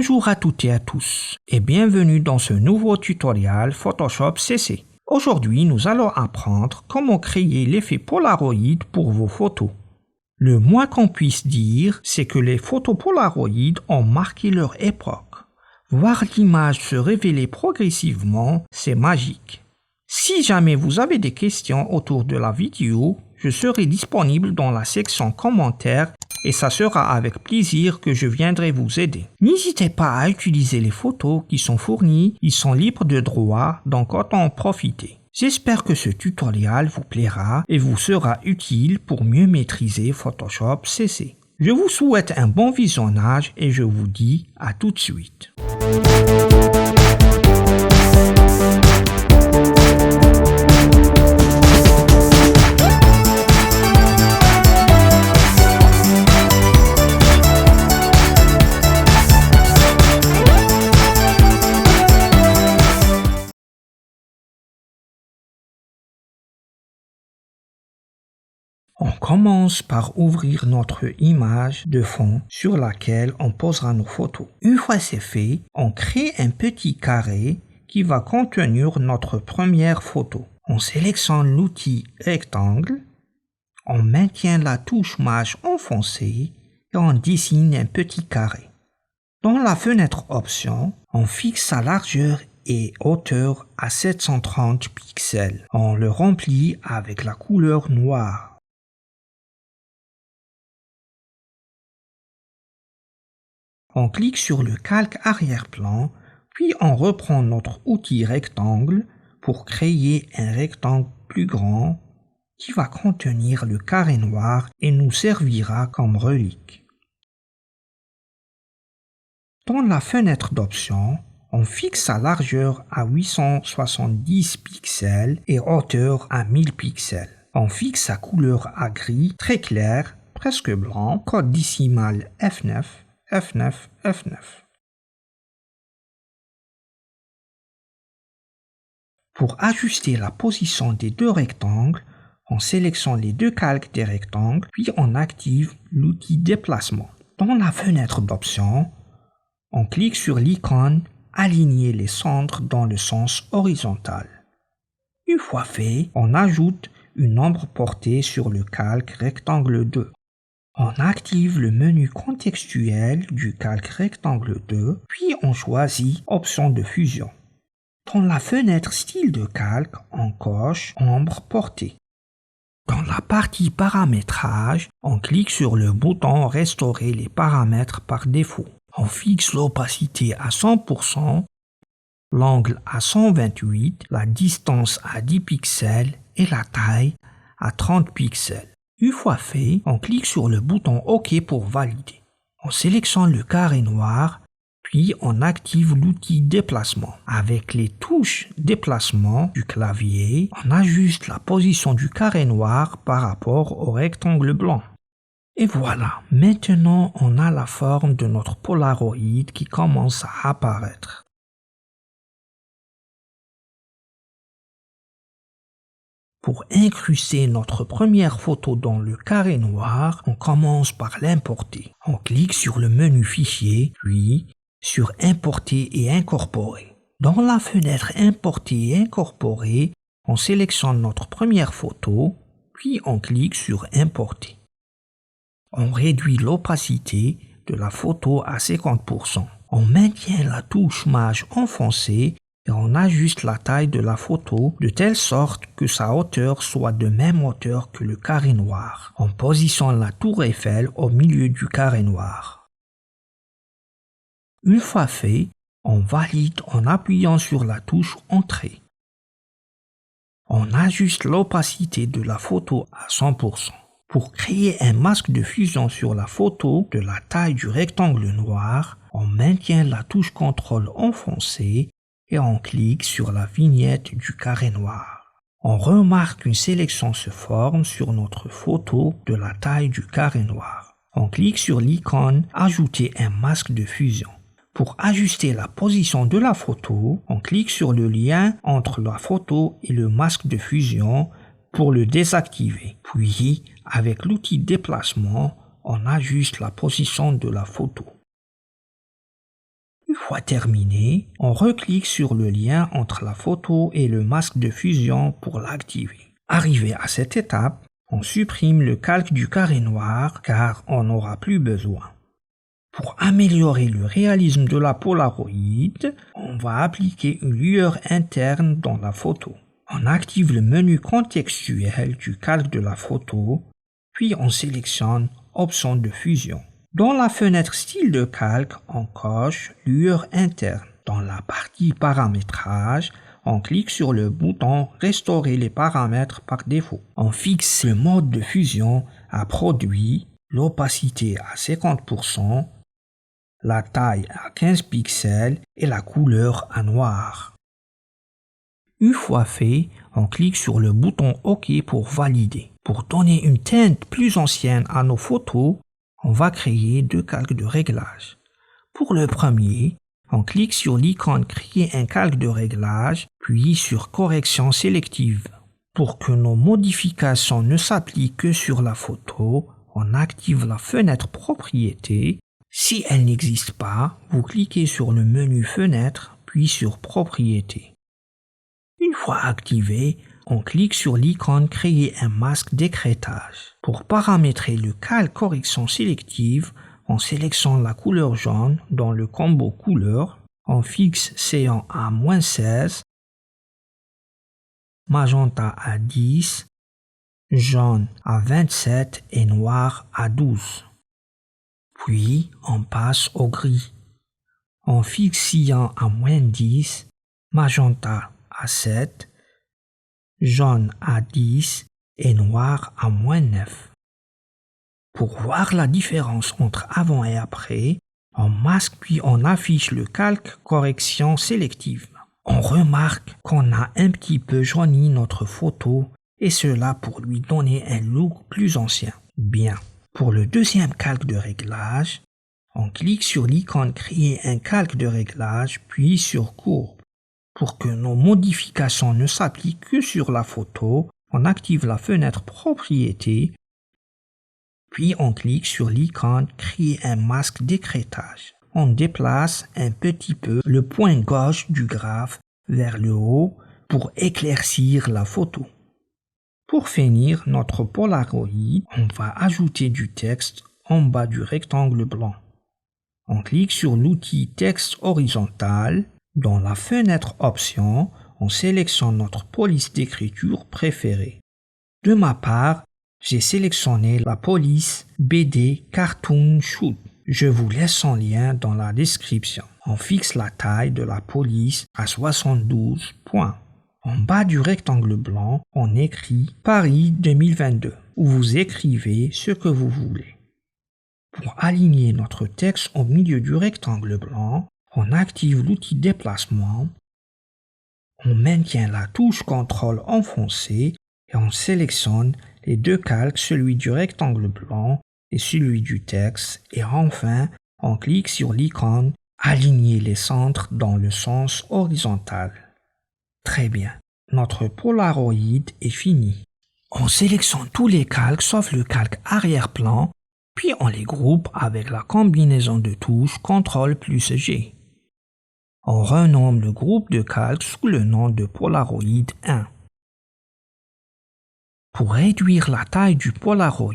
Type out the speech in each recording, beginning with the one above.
Bonjour à toutes et à tous et bienvenue dans ce nouveau tutoriel Photoshop CC. Aujourd'hui, nous allons apprendre comment créer l'effet Polaroid pour vos photos. Le moins qu'on puisse dire, c'est que les photos Polaroid ont marqué leur époque. Voir l'image se révéler progressivement, c'est magique. Si jamais vous avez des questions autour de la vidéo, je serai disponible dans la section commentaires et ça sera avec plaisir que je viendrai vous aider. N'hésitez pas à utiliser les photos qui sont fournies, ils sont libres de droit, donc autant en profiter. J'espère que ce tutoriel vous plaira et vous sera utile pour mieux maîtriser Photoshop CC. Je vous souhaite un bon visionnage et je vous dis à tout de suite. On commence par ouvrir notre image de fond sur laquelle on posera nos photos. Une fois c'est fait, on crée un petit carré qui va contenir notre première photo. On sélectionne l'outil rectangle, on maintient la touche maj enfoncée et on dessine un petit carré. Dans la fenêtre option, on fixe sa largeur et hauteur à 730 pixels. On le remplit avec la couleur noire. On clique sur le calque arrière-plan, puis on reprend notre outil rectangle pour créer un rectangle plus grand qui va contenir le carré noir et nous servira comme relique. Dans la fenêtre d'options, on fixe sa largeur à 870 pixels et hauteur à 1000 pixels. On fixe sa couleur à gris très clair, presque blanc, code décimal F9. F9, F9. Pour ajuster la position des deux rectangles, on sélectionne les deux calques des rectangles, puis on active l'outil déplacement. Dans la fenêtre d'options, on clique sur l'icône Aligner les centres dans le sens horizontal. Une fois fait, on ajoute une ombre portée sur le calque rectangle 2. On active le menu contextuel du calque rectangle 2, puis on choisit Option de fusion. Dans la fenêtre Style de calque, on coche Ombre portée. Dans la partie Paramétrage, on clique sur le bouton Restaurer les paramètres par défaut. On fixe l'opacité à 100%, l'angle à 128, la distance à 10 pixels et la taille à 30 pixels. Une fois fait, on clique sur le bouton OK pour valider. On sélectionne le carré noir, puis on active l'outil déplacement. Avec les touches déplacement du clavier, on ajuste la position du carré noir par rapport au rectangle blanc. Et voilà, maintenant on a la forme de notre Polaroid qui commence à apparaître. Pour incruster notre première photo dans le carré noir, on commence par l'importer. On clique sur le menu Fichier, puis sur Importer et incorporer. Dans la fenêtre Importer et incorporer, on sélectionne notre première photo, puis on clique sur Importer. On réduit l'opacité de la photo à 50%. On maintient la touche maj enfoncée et on ajuste la taille de la photo de telle sorte que sa hauteur soit de même hauteur que le carré noir. On positionne la tour Eiffel au milieu du carré noir. Une fois fait, on valide en appuyant sur la touche Entrée. On ajuste l'opacité de la photo à 100%. Pour créer un masque de fusion sur la photo de la taille du rectangle noir, on maintient la touche CTRL enfoncée et on clique sur la vignette du carré noir. On remarque qu'une sélection se forme sur notre photo de la taille du carré noir. On clique sur l'icône Ajouter un masque de fusion. Pour ajuster la position de la photo, on clique sur le lien entre la photo et le masque de fusion pour le désactiver. Puis, avec l'outil déplacement, on ajuste la position de la photo. Une fois terminé, on reclique sur le lien entre la photo et le masque de fusion pour l'activer. Arrivé à cette étape, on supprime le calque du carré noir car on n'aura plus besoin. Pour améliorer le réalisme de la Polaroid, on va appliquer une lueur interne dans la photo. On active le menu contextuel du calque de la photo, puis on sélectionne Option de fusion. Dans la fenêtre Style de calque, on coche Lueur interne. Dans la partie Paramétrage, on clique sur le bouton Restaurer les paramètres par défaut. On fixe le mode de fusion à produit, l'opacité à 50%, la taille à 15 pixels et la couleur à noir. Une fois fait, on clique sur le bouton OK pour valider. Pour donner une teinte plus ancienne à nos photos, on va créer deux calques de réglage. Pour le premier, on clique sur l'icône Créer un calque de réglage, puis sur Correction sélective. Pour que nos modifications ne s'appliquent que sur la photo, on active la fenêtre Propriétés. Si elle n'existe pas, vous cliquez sur le menu Fenêtre, puis sur Propriétés. Une fois activé, on clique sur l'icône Créer un masque d'écrêtage. Pour paramétrer le calque Correction sélective, on sélectionne la couleur jaune dans le combo couleur, on fixe cyan à -16, magenta à 10, jaune à 27 et noir à 12. Puis on passe au gris. On fixe cyan à -10, magenta à 7, jaune à 10 et noir à -9. Pour voir la différence entre avant et après, on masque puis on affiche le calque Correction sélective. On remarque qu'on a un petit peu jauni notre photo et cela pour lui donner un look plus ancien. Bien. Pour le deuxième calque de réglage, on clique sur l'icône Créer un calque de réglage puis sur Courbe. Pour que nos modifications ne s'appliquent que sur la photo, on active la fenêtre Propriétés, puis on clique sur l'icône Créer un masque d'écrêtage. On déplace un petit peu le point gauche du graphe vers le haut pour éclaircir la photo. Pour finir notre Polaroid, on va ajouter du texte en bas du rectangle blanc. On clique sur l'outil Texte horizontal. Dans la fenêtre Options, on sélectionne notre police d'écriture préférée. De ma part, j'ai sélectionné la police BD Cartoon Shoot. Je vous laisse son lien dans la description. On fixe la taille de la police à 72 points. En bas du rectangle blanc, on écrit Paris 2022, où vous écrivez ce que vous voulez. Pour aligner notre texte au milieu du rectangle blanc, on active l'outil Déplacement, on maintient la touche Ctrl enfoncée et on sélectionne les deux calques, celui du rectangle blanc et celui du texte, et enfin on clique sur l'icône Aligner les centres dans le sens horizontal. Très bien, notre Polaroid est fini. On sélectionne tous les calques sauf le calque arrière-plan, puis on les groupe avec la combinaison de touches Ctrl plus G. On renomme le groupe de calques sous le nom de Polaroid 1. Pour réduire la taille du Polaroid,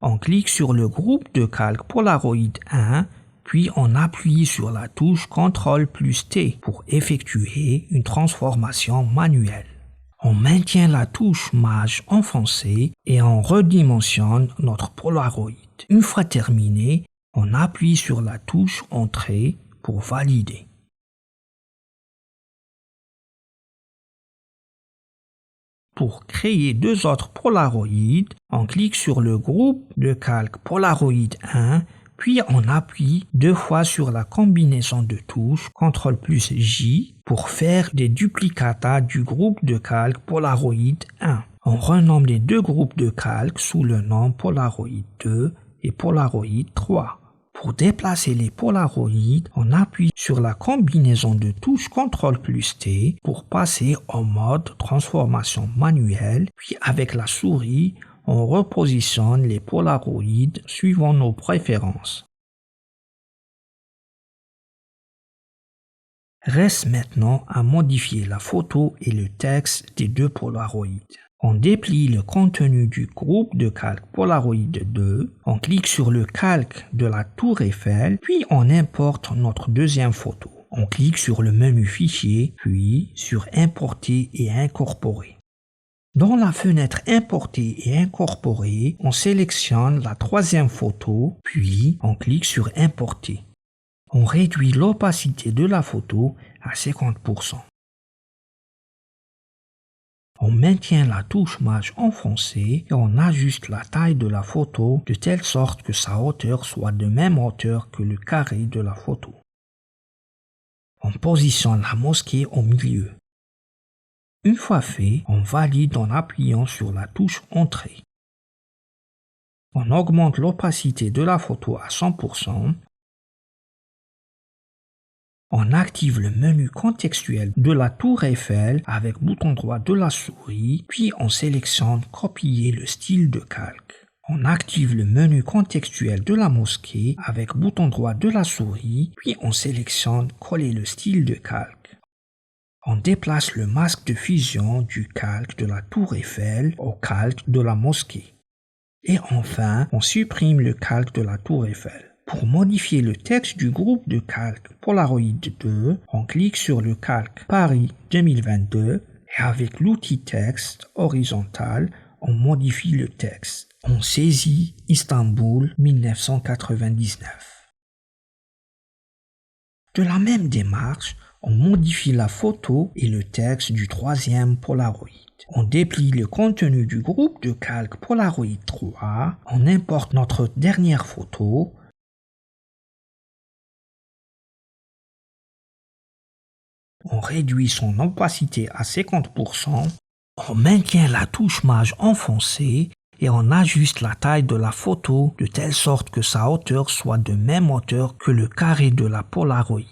on clique sur le groupe de calques Polaroid 1, puis on appuie sur la touche Ctrl plus T pour effectuer une transformation manuelle. On maintient la touche Maj enfoncée et on redimensionne notre Polaroid. Une fois terminé, on appuie sur la touche Entrée pour valider. Pour créer deux autres Polaroid, on clique sur le groupe de calque Polaroid 1, puis on appuie deux fois sur la combinaison de touches Ctrl plus J pour faire des duplicata du groupe de calque Polaroid 1. On renomme les deux groupes de calque sous le nom Polaroid 2 et Polaroid 3. Pour déplacer les Polaroids, on appuie sur la combinaison de touches Ctrl plus T pour passer en mode transformation manuelle, puis avec la souris, on repositionne les Polaroids suivant nos préférences. Reste maintenant à modifier la photo et le texte des deux Polaroids. On déplie le contenu du groupe de calque Polaroid 2, on clique sur le calque de la tour Eiffel, puis on importe notre deuxième photo. On clique sur le menu Fichier, puis sur Importer et incorporer. Dans la fenêtre Importer et incorporer, on sélectionne la troisième photo, puis on clique sur Importer. On réduit l'opacité de la photo à 50%. On maintient la touche mage enfoncée et on ajuste la taille de la photo de telle sorte que sa hauteur soit de même hauteur que le carré de la photo. On positionne la mosquée au milieu. Une fois fait, on valide en appuyant sur la touche Entrée. On augmente l'opacité de la photo à 100%. On active le menu contextuel de la tour Eiffel avec bouton droit de la souris, puis on sélectionne Copier le style de calque. On active le menu contextuel de la mosquée avec bouton droit de la souris, puis on sélectionne Coller le style de calque. On déplace le masque de fusion du calque de la tour Eiffel au calque de la mosquée. Et enfin, on supprime le calque de la tour Eiffel. Pour modifier le texte du groupe de calque Polaroid 2, on clique sur le calque Paris 2022 et avec l'outil texte horizontal, on modifie le texte. On saisit Istanbul 1999. De la même démarche, on modifie la photo et le texte du troisième Polaroid. On déplie le contenu du groupe de calque Polaroid 3, on importe notre dernière photo, on réduit son opacité à 50%, on maintient la touche mage enfoncée et on ajuste la taille de la photo de telle sorte que sa hauteur soit de même hauteur que le carré de la Polaroid.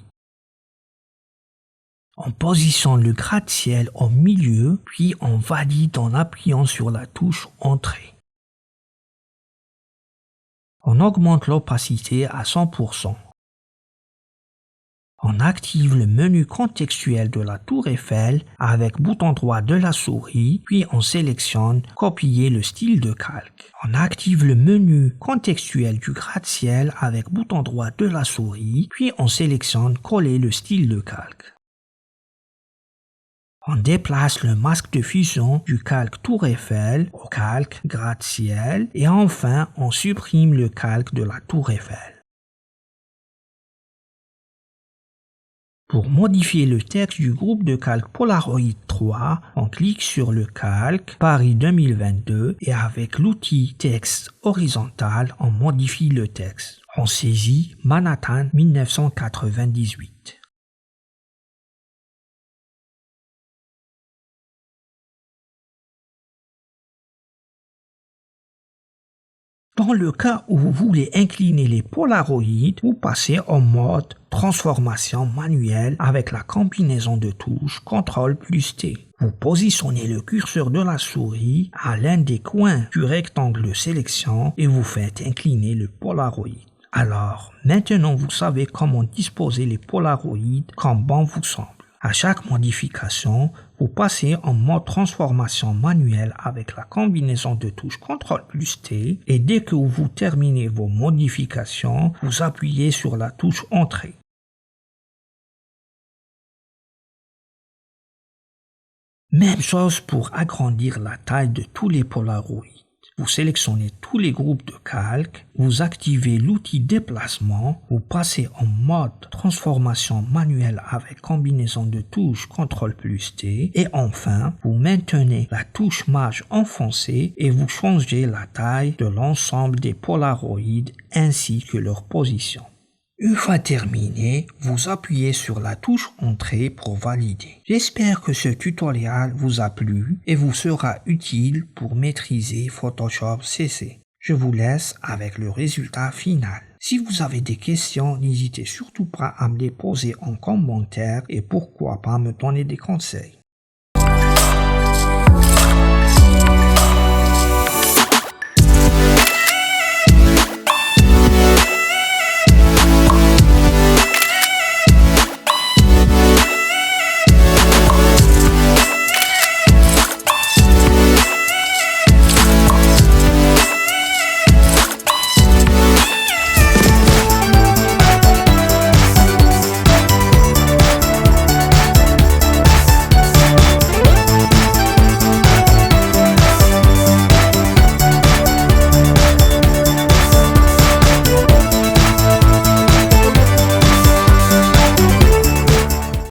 On positionne le gratte-ciel au milieu, puis on valide en appuyant sur la touche Entrée. On augmente l'opacité à 100%. On active le menu contextuel de la tour Eiffel avec bouton droit de la souris, puis on sélectionne Copier le style de calque. On active le menu contextuel du gratte-ciel avec bouton droit de la souris, puis on sélectionne Coller le style de calque. On déplace le masque de fusion du calque tour Eiffel au calque gratte-ciel et enfin on supprime le calque de la tour Eiffel. Pour modifier le texte du groupe de calque Polaroid 3, on clique sur le calque Paris 2022 et avec l'outil texte horizontal, on modifie le texte. On saisit Manhattan 1998. Dans le cas où vous voulez incliner les Polaroids, vous passez en mode transformation manuelle avec la combinaison de touches CTRL plus T. Vous positionnez le curseur de la souris à l'un des coins du rectangle de sélection et vous faites incliner le Polaroid. Alors, maintenant vous savez comment disposer les Polaroids comme bon vous semble. À chaque modification, vous passez en mode transformation manuelle avec la combinaison de touches CTRL plus T et dès que vous terminez vos modifications, vous appuyez sur la touche Entrée. Même chose pour agrandir la taille de tous les Polaroids. Vous sélectionnez tous les groupes de calque, vous activez l'outil déplacement, vous passez en mode transformation manuelle avec combinaison de touches CTRL plus T et enfin, vous maintenez la touche mage enfoncée et vous changez la taille de l'ensemble des Polaroids ainsi que leur position. Une fois terminé, vous appuyez sur la touche Entrée pour valider. J'espère que ce tutoriel vous a plu et vous sera utile pour maîtriser Photoshop CC. Je vous laisse avec le résultat final. Si vous avez des questions, n'hésitez surtout pas à me les poser en commentaire et pourquoi pas me donner des conseils.